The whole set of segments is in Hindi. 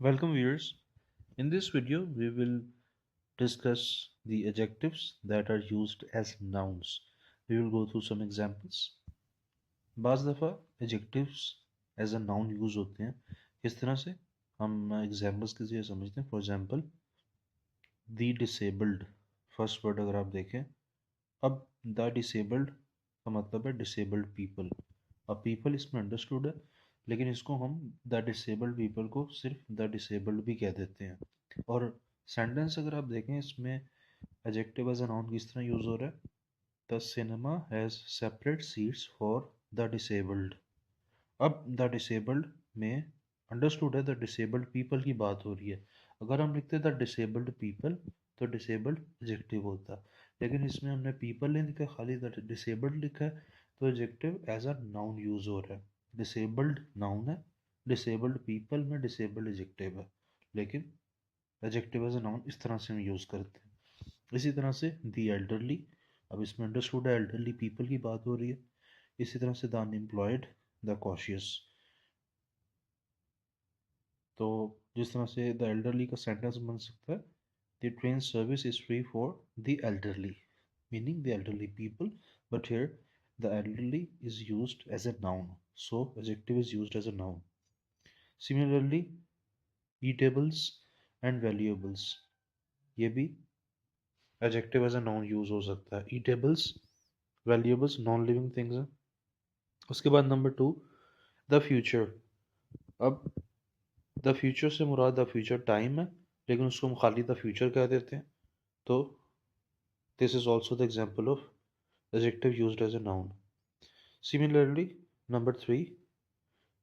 Welcome viewers. In this video we will discuss the adjectives that are used as nouns. We will go through some examples. बाज़ दफ़ा adjectives as a noun use होते हैं. किस तरह से हम examples के जरिए समझते हैं. For example, the disabled. First word अगर आप देखें, अब the disabled का मतलब है disabled people. अब people इसमें understood है, लेकिन इसको हम द डिसेबल्ड पीपल को सिर्फ द डिसेबल्ड भी कह देते हैं. और सेंटेंस अगर आप देखें, इसमें एडजेक्टिव एज अ नाउन किस तरह यूज हो रहा है. The cinema has separate seats for the disabled. अब द डिसेबल्ड में अंडरस्टूड है द डिसेबल्ड पीपल की बात हो रही है. अगर हम लिखते द डिसेबल्ड पीपल तो डिसेबल्ड एडजेक्टिव होता, लेकिन इसमें हमने पीपल नहीं लिखा, खाली द डिसेबल्ड लिखा है, तो adjective as a noun use हो रहा है. डिसेबल्ड नाउन है, डिसेबल्ड पीपल में डिसेबल्ड एडजेक्टिव है, लेकिन एडजेक्टिव एज अ नाउन इस तरह से हम यूज़ करते हैं. इसी तरह से दी एल्डरली, अब इसमें अंडरस्टूड है एल्डरली पीपल की बात हो रही है. इसी तरह से द अनएम्प्लॉयड, द कॉशियस. तो जिस तरह से द एल्डरली का सेंटेंस बन सकता है, the train service is free for the elderly, meaning the elderly people. But here the elderly is used as a noun, so adjective is used as a noun. Similarly eatables and valuables, ये भी adjective as a noun use हो सकता है. Eatables, valuables non living things हैं. उसके बाद नंबर टू, द फ्यूचर. अब द फ्यूचर से मुराद द फ्यूचर टाइम है, लेकिन उसको हम खाली द फ्यूचर कह देते हैं. तो this is also the example of adjective used as a noun. Similarly number three,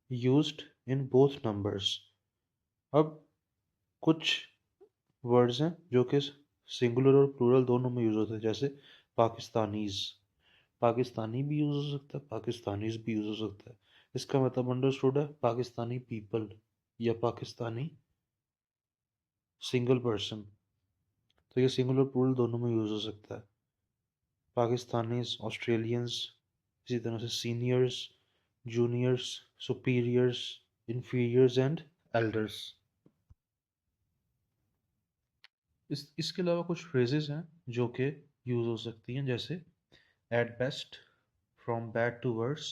used in both numbers. अब कुछ वर्ड्स हैं जो कि सिंगुलर और प्लूरल दोनों में यूज होते हैं, जैसे पाकिस्तानीज. पाकिस्तानी भी यूज हो सकता है, पाकिस्तानीज भी यूज हो सकता है. इसका मतलब अंडरस्टूड है पाकिस्तानी पीपल या पाकिस्तानी सिंगल पर्सन. तो ये सिंगल और प्लूरल दोनों में यूज हो सकता है. पाकिस्तानीज, ऑस्ट्रेलियंस, इसी तरह से seniors, juniors, superiors, inferiors and elders. इसके अलावा कुछ फ्रेजेस हैं जो कि यूज हो सकती हैं, जैसे at best, from bad to worse,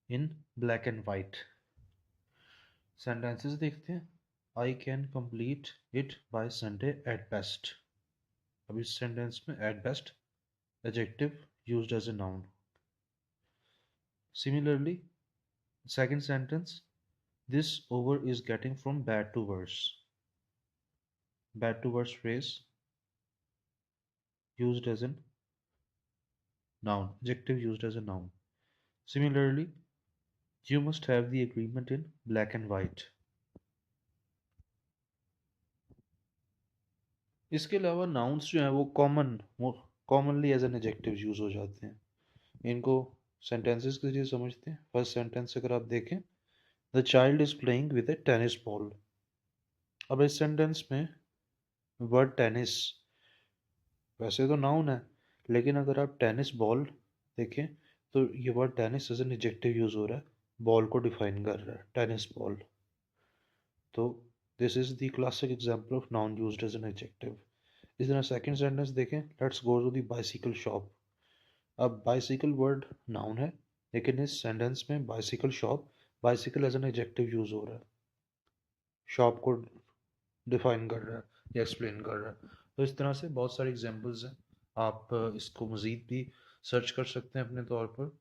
in black and white. Sentences देखते हैं. I can complete it by Sunday at best. अब इस सेंटेंस में at best adjective used as a noun. Similarly second sentence, this over is getting from bad to worse. Bad to worse phrase used as a noun, adjective used as a noun. Similarly, you must have the agreement in black and white. इसके अलावा nouns जो हैं वो commonly as an adjective use हो जाते हैं. इनको सेंटेंसेस के जरिए समझते हैं. फर्स्ट सेंटेंस अगर आप देखें, the child is playing with A tennis ball. अब इस सेंटेंस में वर्ड टेनिस वैसे तो नाउन है, लेकिन अगर आप टेनिस बॉल देखें तो ये word tennis as an adjective use हो रहा है, बॉल को डिफाइन कर रहा है, टेनिस बॉल. तो this is the classic example of noun used as an adjective. इस तरह सेकंड सेंटेंस देखें, let's go to the bicycle shop. अब बाइसिकल वर्ड नाउन है, लेकिन इस सेंटेंस में bicycle shop, bicycle as an adjective use हो रहा है, शॉप को डिफाइन कर रहा है या एक्सप्लेन कर रहा है. तो इस तरह से बहुत सारे एग्जांपल्स हैं. आप इसको मज़ीद भी सर्च कर सकते हैं अपने तौर पर,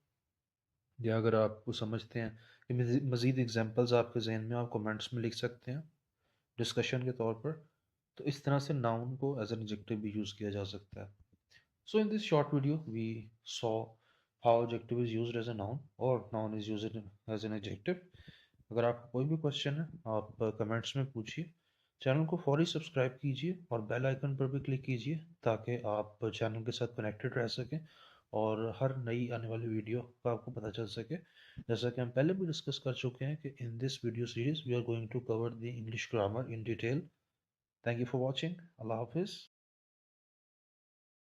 या अगर आपको समझते हैं कि मज़ीद एग्जांपल्स आपके जहन में, आप कमेंट्स में लिख सकते हैं डिस्कशन के तौर पर. तो इस तरह से नाउन को एज एन एडजेक्टिव भी यूज़ किया जा सकता है. So in this short video we saw how adjective is used as a noun और noun is used as an adjective. अगर आपको कोई भी क्वेश्चन है, आप कमेंट्स में पूछिए. चैनल को फौरी सब्सक्राइब कीजिए और बेल आइकन पर भी क्लिक कीजिए, ताकि आप चैनल के साथ कनेक्टेड रह सकें और हर नई आने वाली वीडियो का आपको पता चल सके. जैसा कि हम पहले भी डिस्कस कर चुके हैं कि in this video series we are going to cover the English grammar in detail. Thank you for watching. अल्लाह हाफिज़.